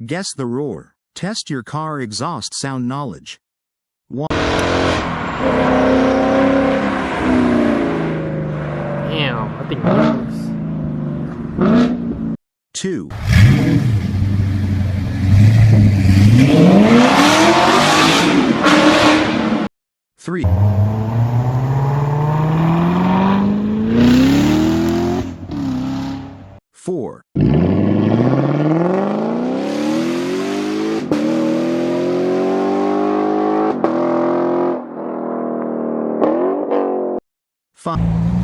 Guess the roar. Test your car exhaust sound knowledge. 1, Damn, I've been years. 2, 3, 4, 5.